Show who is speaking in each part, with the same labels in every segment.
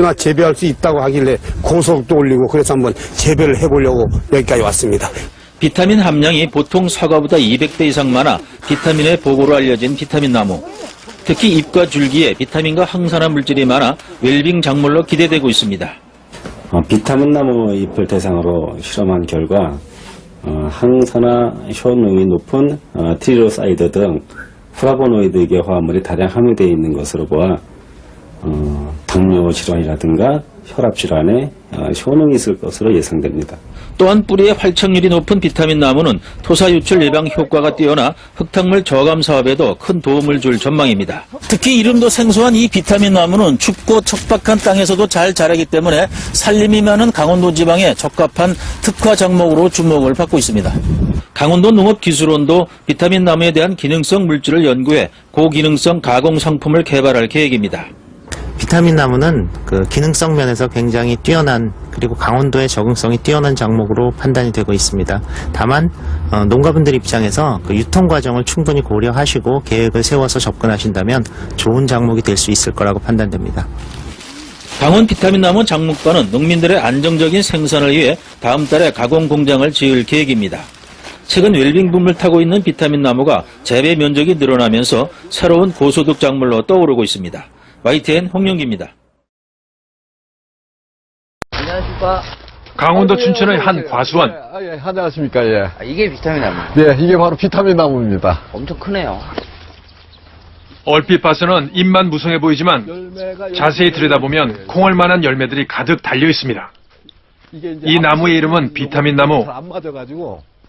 Speaker 1: 누구나 재배할 수 있다고 하길래 고속도 올리고 그래서 한번 재배를 해보려고 여기까지 왔습니다.
Speaker 2: 비타민 함량이 보통 사과보다 200배 이상 많아 비타민의 보고로 알려진 비타민 나무. 특히 잎과 줄기에 비타민과 항산화 물질이 많아 웰빙 작물로 기대되고 있습니다.
Speaker 3: 비타민 나무 잎을 대상으로 실험한 결과 항산화 효능이 높은 트리로사이드 등 플라보노이드계 화합물이 다량 함유되어 있는 것으로 보아 당뇨 질환이라든가 혈압 질환에 효능이 있을 것으로 예상됩니다.
Speaker 2: 또한 뿌리의 활착률이 높은 비타민 나무는 토사 유출 예방 효과가 뛰어나 흙탕물 저감 사업에도 큰 도움을 줄 전망입니다. 특히 이름도 생소한 이 비타민 나무는 춥고 척박한 땅에서도 잘 자라기 때문에 산림이 많은 강원도 지방에 적합한 특화 작목으로 주목을 받고 있습니다. 강원도 농업기술원도 비타민 나무에 대한 기능성 물질을 연구해 고기능성 가공 상품을 개발할 계획입니다.
Speaker 4: 비타민 나무는 그 기능성 면에서 굉장히 뛰어난 그리고 강원도의 적응성이 뛰어난 작목으로 판단이 되고 있습니다. 다만 농가분들 입장에서 그 유통 과정을 충분히 고려하시고 계획을 세워서 접근하신다면 좋은 작목이 될 수 있을 거라고 판단됩니다.
Speaker 2: 강원 비타민 나무 작목반은 농민들의 안정적인 생산을 위해 다음 달에 가공 공장을 지을 계획입니다. 최근 웰빙 붐을 타고 있는 비타민 나무가 재배 면적이 늘어나면서 새로운 고소득 작물로 떠오르고 있습니다. YTN 홍영기입니다.
Speaker 5: 안녕하십니까.
Speaker 6: 강원도 춘천의 한 과수원.
Speaker 5: 예, 안녕하십니까. 예.
Speaker 7: 이게 비타민 나무.
Speaker 5: 네, 이게 바로 비타민 나무입니다.
Speaker 7: 엄청 크네요.
Speaker 6: 얼핏 봐서는 잎만 무성해 보이지만 자세히 들여다보면 콩알만한 열매들이 가득 달려 있습니다. 이 나무의 이름은 비타민 나무.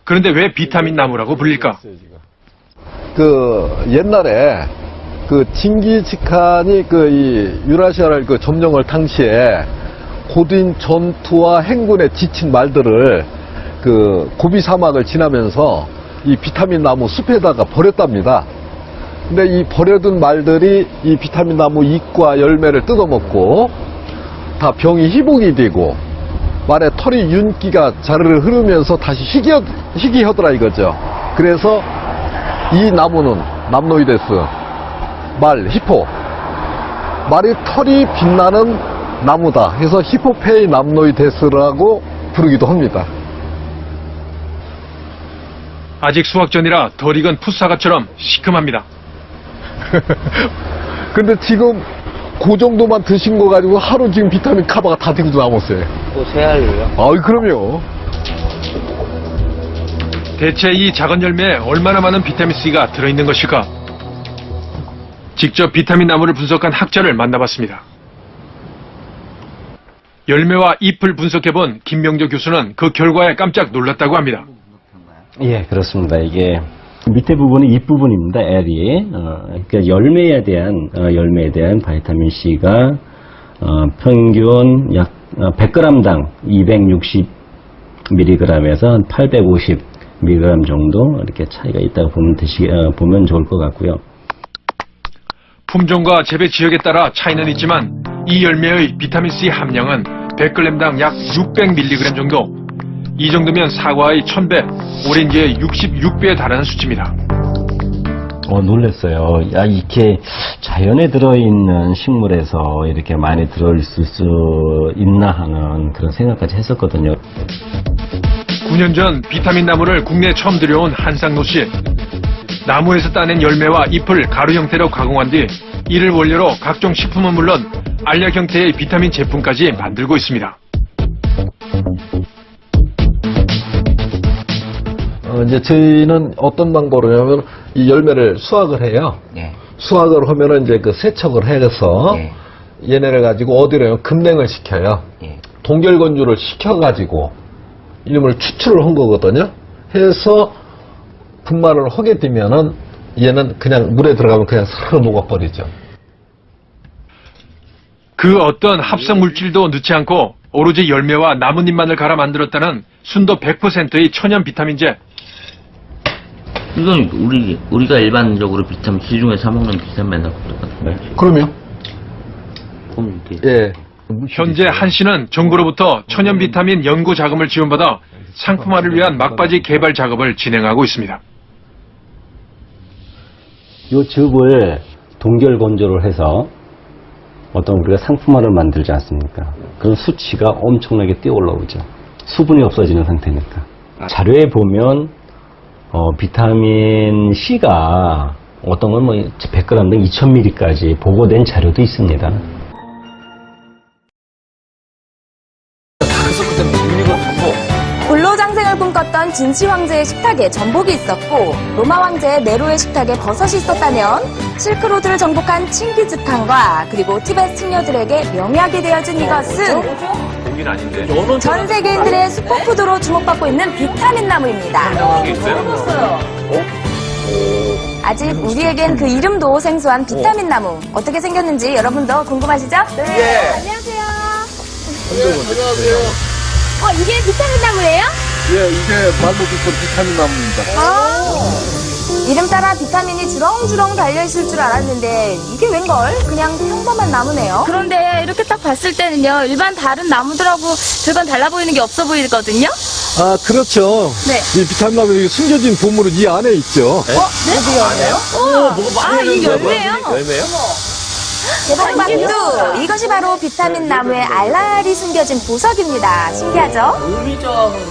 Speaker 6: 그런데 왜 비타민 나무라고 불릴까?
Speaker 5: 옛날에 징기스칸이 이 유라시아를 점령할 당시에 고된 전투와 행군에 지친 말들을 고비 사막을 지나면서 이 비타민 나무 숲에다가 버렸답니다. 근데 이 버려둔 말들이 이 비타민 나무 잎과 열매를 뜯어먹고 다 병이 희복이 되고 말에 털이 윤기가 자르르 흐르면서 다시 희귀하더라 이거죠. 그래서 이 나무는 남노이데스 말, 히포. 말이 털이 빛나는 나무다. 그래서 히포페이 남노이데스라고 부르기도 합니다.
Speaker 6: 아직 수확 전이라 덜 익은 풋사과처럼 시큼합니다.
Speaker 5: 근데 지금 그 정도만 드신 거 가지고 하루 지금 비타민 카바가 다 되고 남았어요.
Speaker 7: 또 세알로요?
Speaker 5: 아이, 그럼요.
Speaker 6: 대체 이 작은 열매에 얼마나 많은 비타민C가 들어있는 것일까? 직접 비타민 나무를 분석한 학자를 만나봤습니다. 열매와 잎을 분석해본 김명조 교수는 그 결과에 깜짝 놀랐다고 합니다.
Speaker 3: 예, 그렇습니다. 이게 밑에 부분이 잎 부분입니다. L이. 그러니까 열매에 대한 바이타민 C가 평균 약 100g당 260mg에서 850mg 정도 이렇게 차이가 있다고 보면 좋을 것 같고요.
Speaker 6: 품종과 재배 지역에 따라 차이는 있지만 이 열매의 비타민C 함량은 100g당 약 600mg 정도. 이 정도면 사과의 1000배, 오렌지의 66배에 달하는 수치입니다.
Speaker 3: 놀랐어요. 이렇게 자연에 들어있는 식물에서 이렇게 많이 들어있을 수 있나 하는 그런 생각까지 했었거든요.
Speaker 6: 9년 전 비타민 나무를 국내에 처음 들여온 한상노 씨. 나무에서 따낸 열매와 잎을 가루 형태로 가공한 뒤 이를 원료로 각종 식품은 물론 알약 형태의 비타민 제품까지 만들고 있습니다.
Speaker 5: 이제 저희는 어떤 방법으로 하냐면 이 열매를 수확을 해요.
Speaker 7: 네.
Speaker 5: 수확을 하면은 이제 세척을 해서
Speaker 7: 네.
Speaker 5: 얘네를 가지고 어디로 급냉을 시켜요.
Speaker 7: 네.
Speaker 5: 동결건조를 시켜가지고 이름을 추출을 한 거거든요. 해서 분말을 하게 되면은 얘는 그냥 물에 들어가면 그냥 사르르 녹아버리죠.
Speaker 6: 그 어떤 합성 물질도 넣지 않고 오로지 열매와 나뭇잎만을 갈아 만들었다는 순도 100%의 천연 비타민제.
Speaker 7: 이건 우리가 일반적으로 비타민 시중에 사 먹는 비타민하고 똑같은데.
Speaker 5: 그럼요.
Speaker 7: 이렇게.
Speaker 5: 예.
Speaker 6: 현재 한 씨는 정부로부터 천연 비타민 연구 자금을 지원받아 상품화를 위한 막바지 개발 작업을 진행하고 있습니다.
Speaker 3: 이 즙을 동결 건조를 해서 어떤 우리가 상품화를 만들지 않습니까? 그런 수치가 엄청나게 뛰어 올라오죠. 수분이 없어지는 상태니까. 자료에 보면 비타민 C가 어떤 건 뭐 100g당 2000ml까지 보고된 자료도 있습니다.
Speaker 8: 불로장생을 꿈꿨던 진시 황제의 식탁에 전복이 있었고 로마 황제 네로의 식탁에 버섯이 있었다면 실크로드를 정복한 칭기즈칸과 그리고 티베트 승려들에게 명약이 되어준 이것은 전 세계인들의 슈퍼푸드로 주목받고 있는 비타민 나무입니다. 아직 우리에겐 그 이름도 생소한 비타민 나무 어떻게 생겼는지 여러분도 궁금하시죠? 네. 안녕하세요.
Speaker 5: 안녕하세요.
Speaker 8: 이게 비타민 나무예요?
Speaker 5: 예, 이게 말로 듣던 비타민 나무입니다.
Speaker 8: 이름 따라 비타민이 주렁주렁 달려있을 줄 알았는데 이게 웬걸? 그냥 평범한 나무네요.
Speaker 9: 그런데 이렇게 딱 봤을 때는요, 일반 다른 나무들하고 별반 달라 보이는 게 없어 보이거든요?
Speaker 5: 아, 그렇죠.
Speaker 9: 네.
Speaker 5: 이 비타민 나무 숨겨진 보물은 이 안에 있죠.
Speaker 9: 이 열매요?
Speaker 8: 대박박두! 이것이 바로 비타민 나무의 알알이 숨겨진 보석입니다. 신기하죠?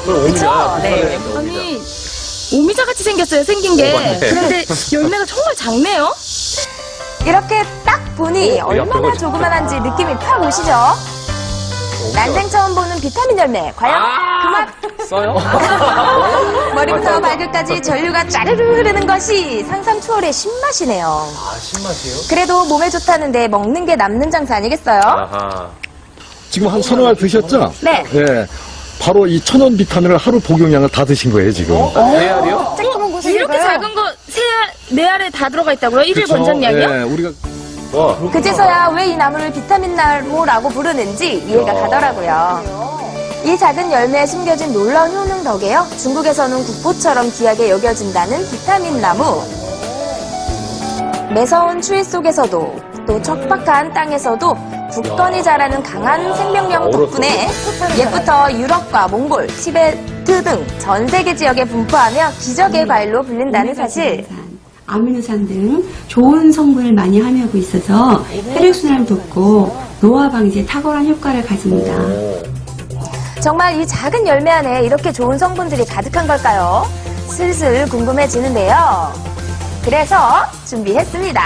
Speaker 8: 그쵸? 네.
Speaker 9: 아니, 오미자 같이 생겼어요, 생긴 게. 그런데 열매가 정말 작네요?
Speaker 8: 이렇게 딱 보니 얼마나 조그만한지 느낌이 팍 오시죠? 난생 처음 보는 비타민 열매. 과연 그 맛? 써요? 머리부터 발끝까지 전류가 짜르르 흐르는 것이 상상 초월의 신맛이네요. 신맛이요? 그래도 몸에 좋다는데 먹는 게 남는 장사 아니겠어요?
Speaker 5: 지금 한 서너 알 드셨죠?
Speaker 8: 네.
Speaker 5: 예. 바로 이 천연 비타민을 하루 복용량을 다 드신 거예요, 지금.
Speaker 9: 이렇게 작은 거 네 알에 다 들어가 있다고요? 일일 권장량이요?
Speaker 5: 예, 우리가
Speaker 8: 그제서야 왜 이 나무를 비타민 나무라고 부르는지 이해가 가더라고요. 이 작은 열매에 숨겨진 놀라운 효능 덕에요. 중국에서는 국보처럼 귀하게 여겨진다는 비타민 나무. 매서운 추위 속에서도 또 척박한 땅에서도 굳건히 자라는 강한 생명력 덕분에 옛부터 유럽과 몽골, 티베트 등 전 세계 지역에 분포하며 기적의 과일로 불린다는 사실.
Speaker 10: 아미노산 등 좋은 성분을 많이 함유하고 있어서 혈액순환을 돕고 노화 방지에 탁월한 효과를 가집니다.
Speaker 8: 정말 이 작은 열매 안에 이렇게 좋은 성분들이 가득한 걸까요? 슬슬 궁금해지는데요. 그래서 준비했습니다.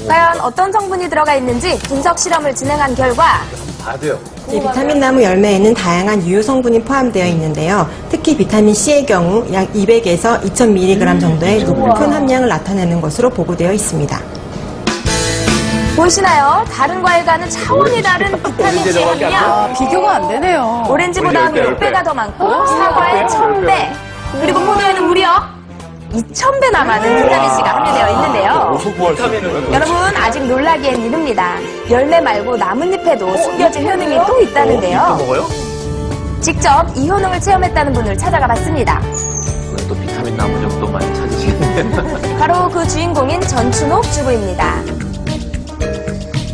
Speaker 8: 과연 어떤 성분이 들어가 있는지 분석 실험을 진행한 결과
Speaker 11: 이 비타민 나무 열매에는 다양한 유효 성분이 포함되어 있는데요. 특히 비타민 C의 경우 약 200에서 2000mg 정도의 높은 함량을 나타내는 것으로 보고되어 있습니다.
Speaker 8: 보이시나요? 다른 과일과는 차원이 다른 비타민 C 함량.
Speaker 9: 비교가 안 되네요.
Speaker 8: 오렌지보다 10배가 더 많고 사과에 1000배, 그리고 포도에는 무려 2000배나 많은 비타민 C가 함유되어 있는데요. 여러분 아직 놀라기엔 이릅니다. 열매 말고 나뭇잎에도 숨겨진 효능이 또 있다는데요. 직접 이 효능을 체험했다는 분을 찾아가 봤습니다.
Speaker 7: 또 비타민 나무 정도 많이 찾으시겠네요.
Speaker 8: 바로 그 주인공인 전춘옥 주부입니다.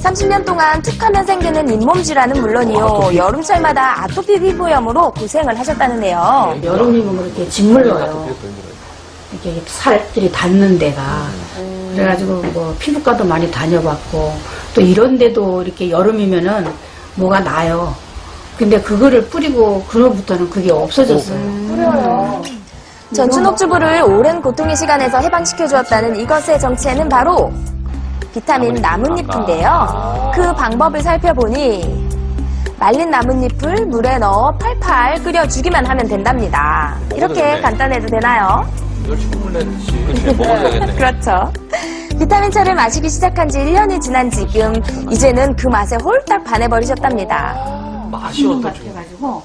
Speaker 8: 30년 동안 툭하면 생기는 잇몸 질환은 물론이요, 여름철마다 아토피 피부염으로 고생을 하셨다는데요.
Speaker 12: 여름이면 그렇게 짓물러요. 이렇게 살들이 닿는 데가. 그래가지고 뭐 피부과도 많이 다녀봤고 또 이런 데도 이렇게 여름이면은 뭐가 나요. 근데 그거를 뿌리고 그로부터는 그게 없어졌어요.
Speaker 8: 전춘옥 주부를 오랜 고통의 시간에서 해방시켜 주었다는 이것의 정체는 바로 비타민 나뭇잎인데요. 그 방법을 살펴보니 말린 나뭇잎을 물에 넣어 팔팔 끓여주기만 하면 된답니다. 이렇게 간단해도 되나요? 그렇죠. 비타민차를 마시기 시작한 지 1년이 지난 지금 이제는 그 맛에 홀딱 반해버리셨답니다.
Speaker 12: 맛이 같아가지고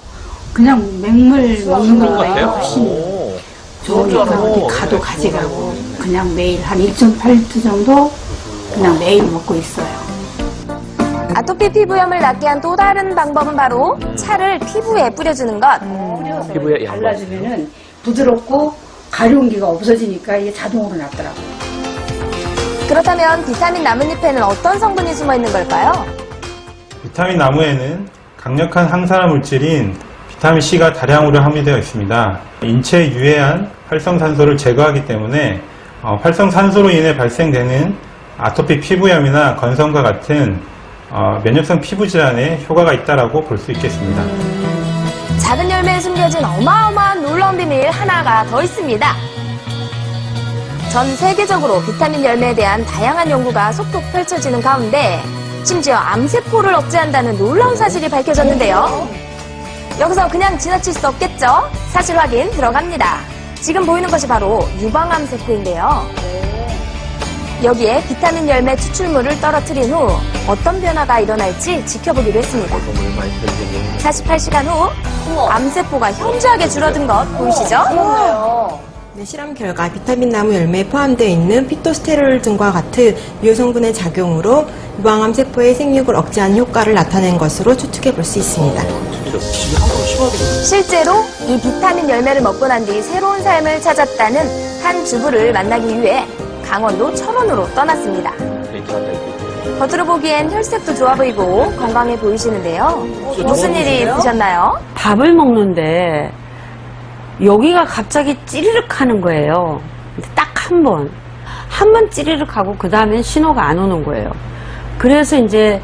Speaker 12: 그냥 맹물 먹는 것보다 훨씬 좋으니까 어디 가도 가져가고 그냥 매일 한 1.8리터 정도 그냥 매일 먹고 있어요.
Speaker 8: 아토피 피부염을 낫게 한 또 다른 방법은 바로 차를 피부에 뿌려주는 것.
Speaker 7: 피부에
Speaker 12: 발라주면은 부드럽고 가려운기가 없어지니까 이게 자동으로 낫더라고요.
Speaker 8: 그렇다면 비타민 나뭇잎에는 어떤 성분이 숨어 있는 걸까요?
Speaker 13: 비타민 나무에는 강력한 항산화 물질인 비타민 C가 다량으로 함유되어 있습니다. 인체에 유해한 활성산소를 제거하기 때문에 활성산소로 인해 발생되는 아토피 피부염이나 건성과 같은 면역성 피부 질환에 효과가 있다라고 볼 수 있겠습니다.
Speaker 8: 작은 열매에 숨겨진 어마어마한 놀라운 비밀 하나가 더 있습니다. 전 세계적으로 비타민 열매에 대한 다양한 연구가 속속 펼쳐지는 가운데 심지어 암세포를 억제한다는 놀라운 사실이 밝혀졌는데요. 여기서 그냥 지나칠 수 없겠죠? 사실 확인 들어갑니다. 지금 보이는 것이 바로 유방암세포인데요. 여기에 비타민 열매 추출물을 떨어뜨린 후 어떤 변화가 일어날지 지켜보기로 했습니다. 48시간 후 암세포가 현저하게 줄어든 것 보이시죠?
Speaker 11: 네, 실험 결과 비타민 나무 열매에 포함되어 있는 피토스테롤 등과 같은 유효 성분의 작용으로 유방암 세포의 생육을 억제하는 효과를 나타낸 것으로 추측해 볼 수 있습니다.
Speaker 8: 실제로 이 비타민 열매를 먹고 난 뒤 새로운 삶을 찾았다는 한 주부를 만나기 위해 강원도 철원으로 떠났습니다. 겉으로 보기엔 혈색도 좋아 보이고 건강해 보이시는데요. 무슨 일이 있으셨나요?
Speaker 12: 밥을 먹는데 여기가 갑자기 찌르륵 하는 거예요. 딱 한 번 찌르륵 하고 그 다음엔 신호가 안 오는 거예요. 그래서 이제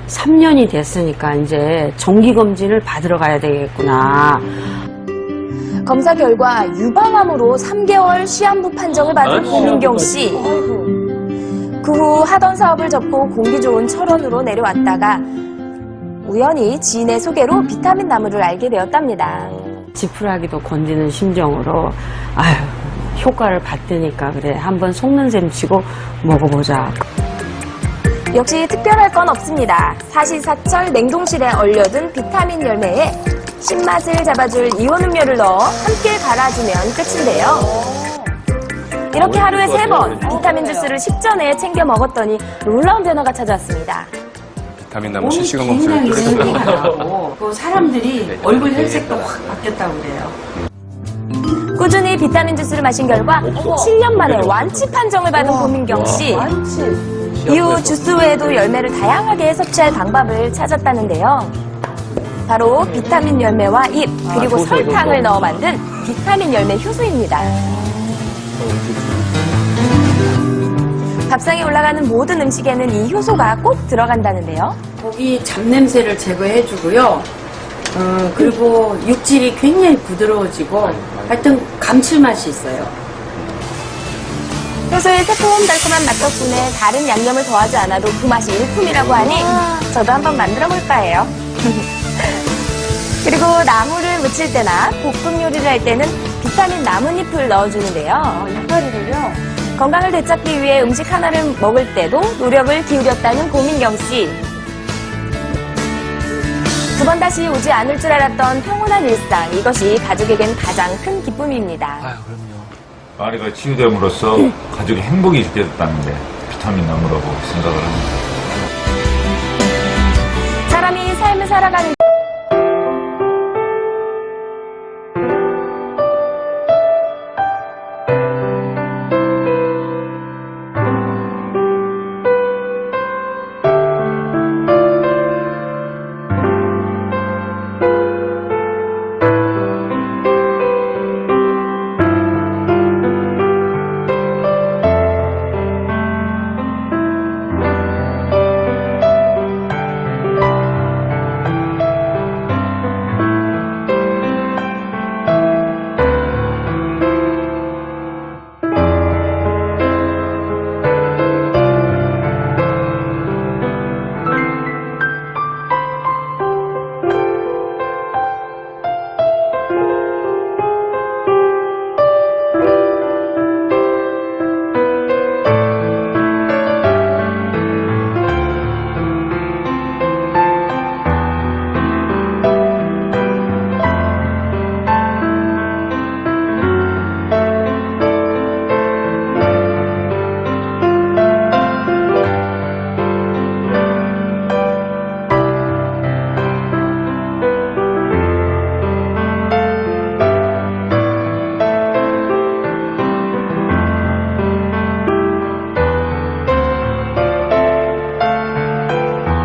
Speaker 12: 3년이 됐으니까 이제 정기검진을 받으러 가야 되겠구나.
Speaker 8: 검사 결과 유방암으로 3개월 시한부 판정을 받은 고민경 씨. 그 후 하던 사업을 접고 공기 좋은 철원으로 내려왔다가 우연히 지인의 소개로 비타민 나무를 알게 되었답니다.
Speaker 12: 지푸라기도 건지는 심정으로 효과를 봤다니까 그래 한번 속는 셈 치고 먹어보자.
Speaker 8: 역시 특별할 건 없습니다. 사시사철 냉동실에 얼려둔 비타민 열매에 신맛을 잡아줄 이온 음료를 넣어 함께 갈아주면 끝인데요. 이렇게 하루에 3번 비타민 주스를 식전에 챙겨 먹었더니 놀라운 변화가 찾아왔습니다.
Speaker 14: 비타민 나무 실시간 검사를 했습니다.
Speaker 12: 그 사람들이 얼굴 혈색도 확 바뀌었다고 그래요.
Speaker 8: 꾸준히 비타민 주스를 마신 결과 7년 만에 완치 판정을 받은 고민경 씨. 이후 주스 외에도 열매를 다양하게 섭취할 방법을 찾았다는데요. 바로 비타민 열매와 잎 그리고 설탕을 넣어 만든 비타민 열매 효소입니다. 밥상에 올라가는 모든 음식에는 이 효소가 꼭 들어간다는데요.
Speaker 12: 고기 잡냄새를 제거해주고요. 그리고 육질이 굉장히 부드러워지고 하여튼 감칠맛이 있어요.
Speaker 8: 효소의 새콤달콤한 맛 덕분에 다른 양념을 더하지 않아도 그 맛이 일품이라고 하니 저도 한번 만들어 볼까 해요. 그리고 나물을 무칠 때나 볶음 요리를 할 때는 비타민 나뭇잎을 넣어주는데요. 이파리를요? 건강을 되찾기 위해 음식 하나를 먹을 때도 노력을 기울였다는 고민경 씨. 두 번 다시 오지 않을 줄 알았던 평온한 일상, 이것이 가족에겐 가장 큰 기쁨입니다.
Speaker 15: 아리가 치유됨으로써 가족의 행복이 있게 됐다는데 비타민 나무라고 생각을 합니다.
Speaker 8: 사람이 삶을 살아가는